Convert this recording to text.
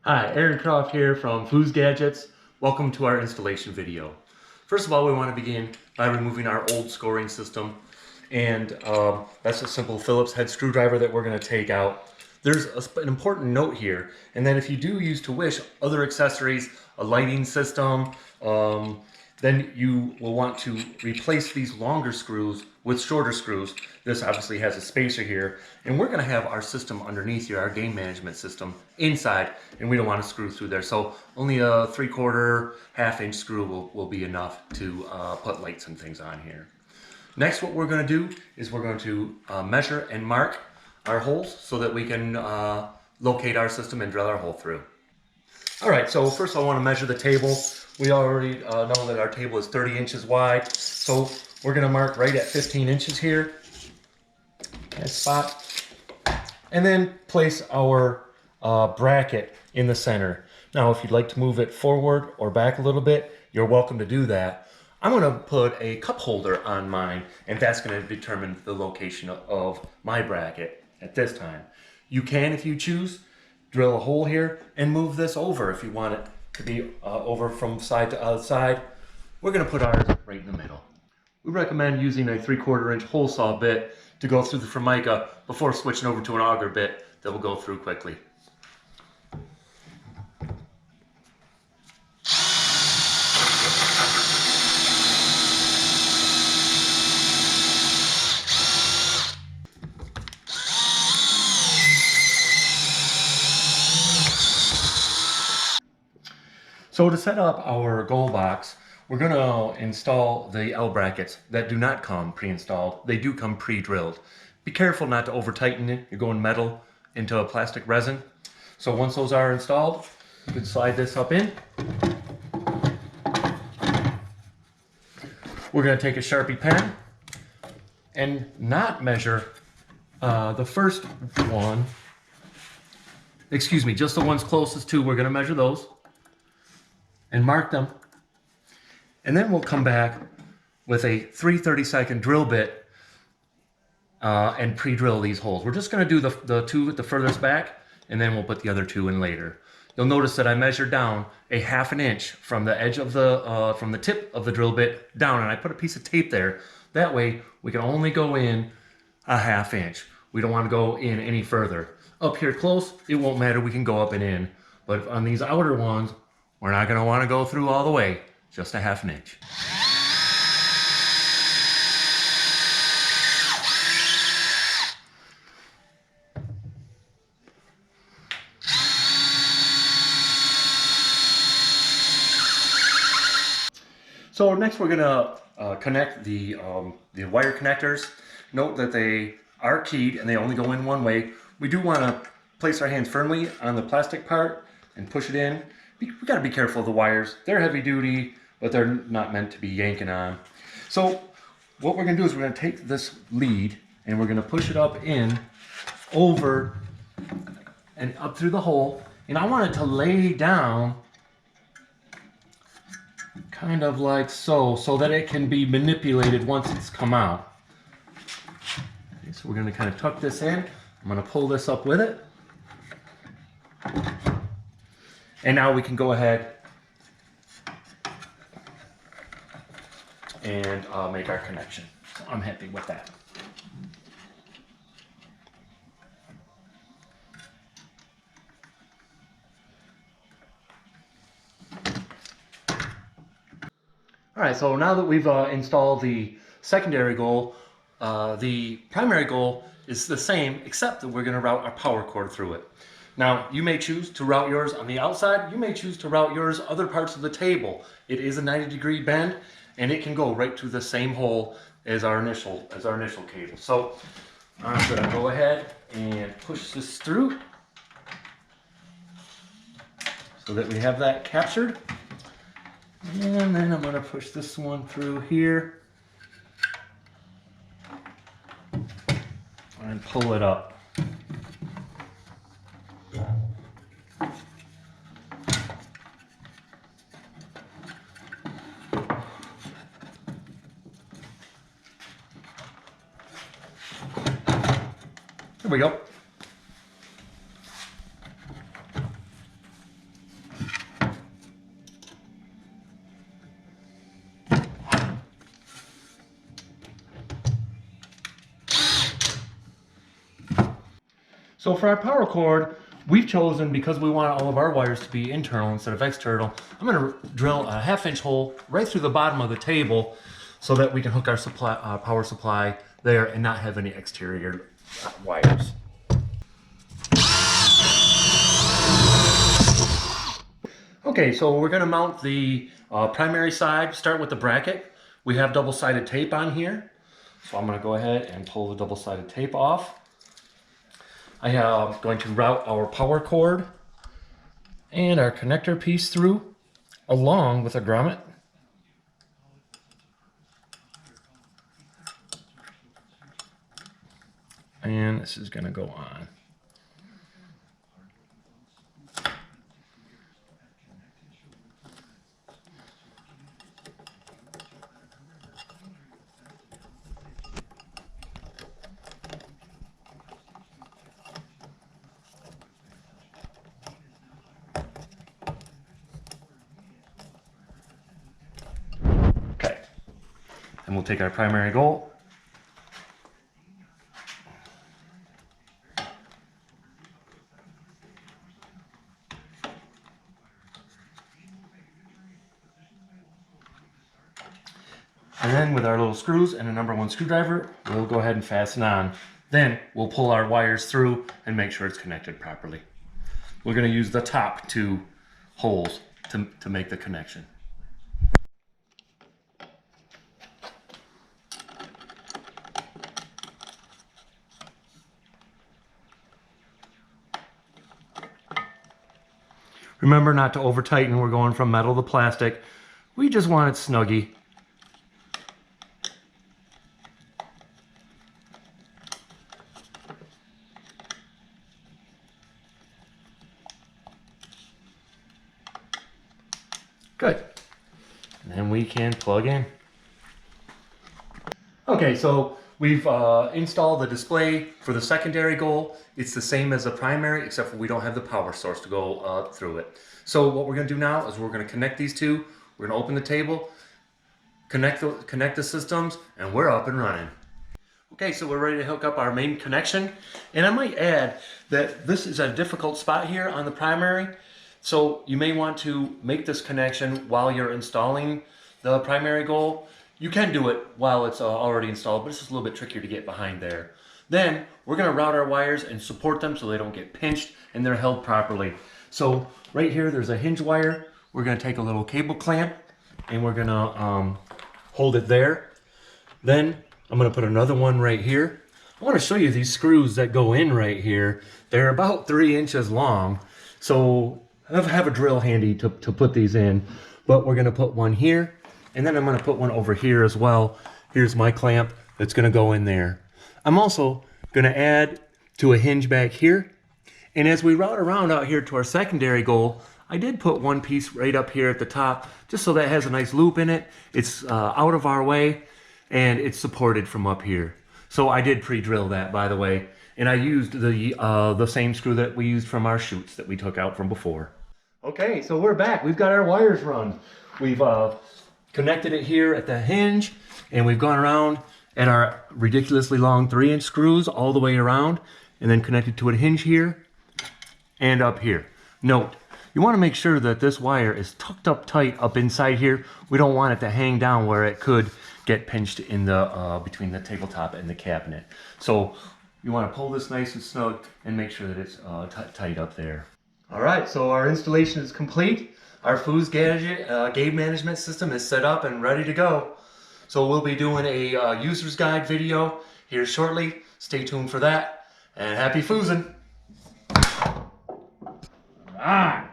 Hi, Aaron Croft here from Foosgadgets. Welcome to our installation video. First of all, we want to begin by removing our old scoring system, and that's a simple Phillips head screwdriver that we're going to take out. There's an important note here, and that if you do use to wish other accessories, a lighting system, then you will want to replace these longer screws with shorter screws. This obviously has a spacer here, and we're going to have our system underneath here, our game management system, inside, and we don't want to screw through there. So only a 3/4 half-inch screw will be enough to put lights and things on here. Next, what we're going to do is we're going to measure and mark our holes so that we can locate our system and drill our hole through. All right, so first I want to measure the table. We already know that our table is 30 inches wide, so we're going to mark right at 15 inches here, that spot, and then place our bracket in the center. Now, if you'd like to move it forward or back a little bit, you're welcome to do that. I'm going to put a cup holder on mine, and that's going to determine the location of my bracket at this time. You can, if you choose, drill a hole here and move this over if you want it to be over from side to side. We're going to put ours right in the middle. We recommend using a 3/4 inch hole saw bit to go through the Formica before switching over to an auger bit that will go through quickly. So to set up our goal box, we're going to install the L brackets that do not come pre-installed. They do come pre-drilled. Be careful not to over tighten it. You're going metal into a plastic resin. So once those are installed, you can slide this up in. We're going to take a Sharpie pen and not measure the first one. Excuse me, just the ones closest to. We're going to measure those and mark them, and then we'll come back with a 3/32 drill bit and pre-drill these holes. We're just going to do the two at the furthest back, and then we'll put the other two in later. You'll notice that I measured down a 1/2 inch from the edge of the from the tip of the drill bit down, and I put a piece of tape there. That way we can only go in a 1/2 inch. We don't want to go in any further. Up here close, it won't matter. We can go up and in, but on these outer ones, we're not going to want to go through all the way, just a 1/2 inch. So next we're going to connect the wire connectors. Note that they are keyed and they only go in one way. We do want to place our hands firmly on the plastic part and push it in. We got to be careful of the wires. They're heavy duty, but they're not meant to be yanking on. So what we're going to do is we're going to take this lead and we're going to push it up in, over, and up through the hole. And I want it to lay down kind of like so that it can be manipulated once it's come out. Okay, so we're going to kind of tuck this in. I'm going to pull this up with it. And now we can go ahead and make our connection. So I'm happy with that. All right, so now that we've installed the secondary goal, the primary goal is the same, except that we're going to route our power cord through it. Now, you may choose to route yours on the outside. You may choose to route yours other parts of the table. It is a 90-degree bend, and it can go right to the same hole as our initial cable. So I'm going to go ahead and push this through so that we have that captured. And then I'm going to push this one through here and pull it up. There we go. So for our power cord, we've chosen, because we want all of our wires to be internal instead of external, I'm going to drill a 1/2-inch hole right through the bottom of the table so that we can hook our power supply there and not have any exterior wires. Okay, so we're going to mount the primary side. Start with the bracket. We have double-sided tape on here. So I'm going to go ahead and pull the double-sided tape off. I am going to route our power cord and our connector piece through along with a grommet. And this is going to go on. Okay, and we'll take our primary goal. And then with our little screws and a #1 screwdriver, we'll go ahead and fasten on. Then we'll pull our wires through and make sure it's connected properly. We're going to use the top 2 holes to make the connection. Remember not to over tighten. We're going from metal to plastic. We just want it snuggy. Good. And then we can plug in. Okay, so we've installed the display for the secondary goal. It's the same as the primary, except for we don't have the power source to go through it. So what we're going to do now is we're going to connect these two. We're going to open the table, connect the systems, and we're up and running. Okay, so we're ready to hook up our main connection. And I might add that this is a difficult spot here on the primary. So you may want to make this connection while you're installing the primary goal. You can do it while it's already installed, but it's just a little bit trickier to get behind there. Then we're going to route our wires and support them so they don't get pinched and they're held properly. So right here, there's a hinge wire. We're going to take a little cable clamp and we're going to hold it there. Then I'm going to put another one right here. I want to show you these screws that go in right here. They're about 3 inches long. So I have a drill handy to put these in, but we're going to put one here, and then I'm going to put one over here as well. Here's my clamp that's going to go in there. I'm also going to add to a hinge back here, and as we route around out here to our secondary goal, I did put one piece right up here at the top, just so that has a nice loop in it. It's out of our way, and it's supported from up here. So I did pre-drill that, by the way. And I used the same screw that we used from our chutes that we took out from before. Okay, so we're back. We've got our wires run. We've connected it here at the hinge, and we've gone around at our ridiculously long 3-inch screws all the way around, and then connected to a hinge here and up here. Note, you want to make sure that this wire is tucked up tight up inside here. We don't want it to hang down where it could get pinched in the between the tabletop and the cabinet. So you want to pull this nice and snug and make sure that it's tight up there. All right, so our installation is complete. Our Foosgadget game management system is set up and ready to go. So we'll be doing a user's guide video here shortly. Stay tuned for that, and happy foosing. Ah.